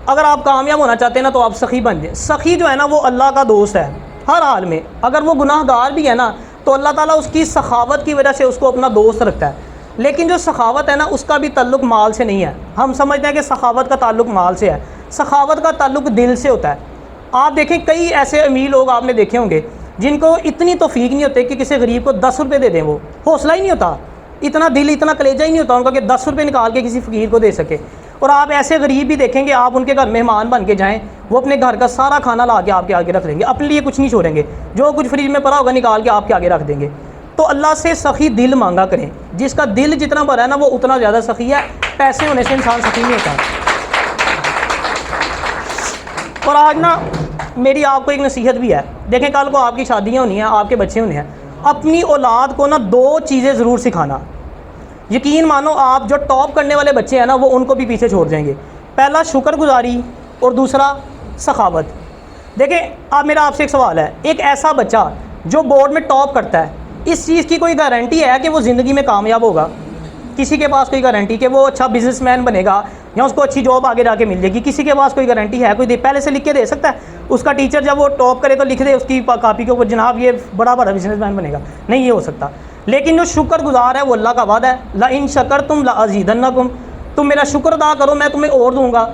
اگر آپ کامیاب ہونا چاہتے ہیں نا تو آپ سخی بن جائیں. سخی جو ہے نا وہ اللہ کا دوست ہے ہر حال میں. اگر وہ گناہ گار بھی ہے نا تو اللہ تعالیٰ اس کی سخاوت کی وجہ سے اس کو اپنا دوست رکھتا ہے. لیکن جو سخاوت ہے نا اس کا بھی تعلق مال سے نہیں ہے. ہم سمجھتے ہیں کہ سخاوت کا تعلق مال سے ہے. سخاوت کا تعلق دل سے ہوتا ہے. آپ دیکھیں کئی ایسے امیر لوگ آپ نے دیکھے ہوں گے جن کو اتنی توفیق نہیں ہوتی کہ کسی غریب کو 10 روپے دے دیں. وہ حوصلہ ہی نہیں ہوتا, اتنا دل اتنا کلیجہ ہی نہیں ہوتا ان کا کہ 10 روپے نکال کے کسی فقیر کو دے سکے. اور آپ ایسے غریب بھی دیکھیں گے, آپ ان کے گھر مہمان بن کے جائیں, وہ اپنے گھر کا سارا کھانا لا کے آپ کے آگے رکھ لیں گے, اپنے لیے کچھ نہیں چھوڑیں گے, جو کچھ فریج میں پڑا ہوگا نکال کے آپ کے آگے رکھ دیں گے. تو اللہ سے سخی دل مانگا کریں. جس کا دل جتنا بھرا ہے نا وہ اتنا زیادہ سخی ہے. پیسے ہونے سے انسان سخی نہیں ہوتا. اور آج نا میری آپ کو ایک نصیحت بھی ہے. دیکھیں کل کو آپ کی شادیاں ہونی ہیں, آپ کے بچے ہونے ہیں, اپنی اولاد کو نا 2 چیزیں ضرور سکھانا. یقین مانو آپ جو ٹاپ کرنے والے بچے ہیں نا وہ ان کو بھی پیچھے چھوڑ جائیں گے. پہلا شکر گزاری اور دوسرا سخاوت. دیکھیں میرا آپ سے ایک سوال ہے, ایک ایسا بچہ جو بورڈ میں ٹاپ کرتا ہے, اس چیز کی کوئی گارنٹی ہے کہ وہ زندگی میں کامیاب ہوگا؟ کسی کے پاس کوئی گارنٹی کہ وہ اچھا بزنس مین بنے گا یا اس کو اچھی جاب آگے جا کے مل جائے گی؟ کسی کے پاس کوئی گارنٹی ہے؟ کوئی پہلے سے لکھ کے دے سکتا ہے؟ اس کا ٹیچر جب وہ ٹاپ کرے تو لکھ دے اس کی کاپی کے اوپر جناب یہ بڑا بزنس مین بنے گا؟ نہیں, یہ ہو سکتا. لیکن جو شکر گزار ہے وہ اللہ کا وعدہ ہے, لئن شکرتم لازیدنکم, تم میرا شکر ادا کرو میں تمہیں اور دوں گا.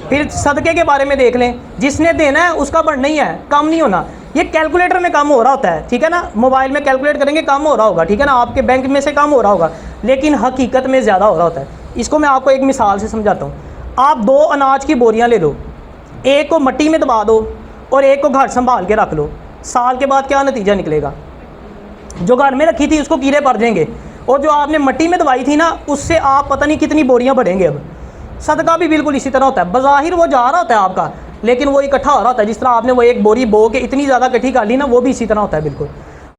پھر صدقے کے بارے میں دیکھ لیں, جس نے دینا ہے اس کا بڑھنا ہی ہے, کم نہیں ہونا. یہ کیلکولیٹر میں کم ہو رہا ہوتا ہے, ٹھیک ہے نا, موبائل میں کیلکولیٹ کریں گے کم ہو رہا ہوگا, ٹھیک ہے نا, آپ کے بینک میں سے کم ہو رہا ہوگا, لیکن حقیقت میں زیادہ ہو رہا ہوتا ہے. اس کو میں آپ کو ایک مثال سے سمجھاتا ہوں. آپ 2 اناج کی بوریاں لے لو, ایک کو مٹی میں دبا دو اور ایک کو گھر سنبھال کے رکھ لو. سال کے بعد کیا نتیجہ نکلے گا؟ جو گھر میں رکھی تھی اس کو کیڑے پڑ جائیں گے, اور جو آپ نے مٹی میں دبائی تھی نا اس سے آپ پتہ نہیں کتنی بوریاں بڑھیں گے. اب صدقہ بھی بالکل اسی طرح ہوتا ہے. بظاہر وہ جا رہا ہوتا ہے آپ کا, لیکن وہ اکٹھا ہو رہا ہوتا ہے. جس طرح آپ نے وہ ایک بوری بو کے اتنی زیادہ اکٹھی کر لی نا, وہ بھی اسی طرح ہوتا ہے بالکل.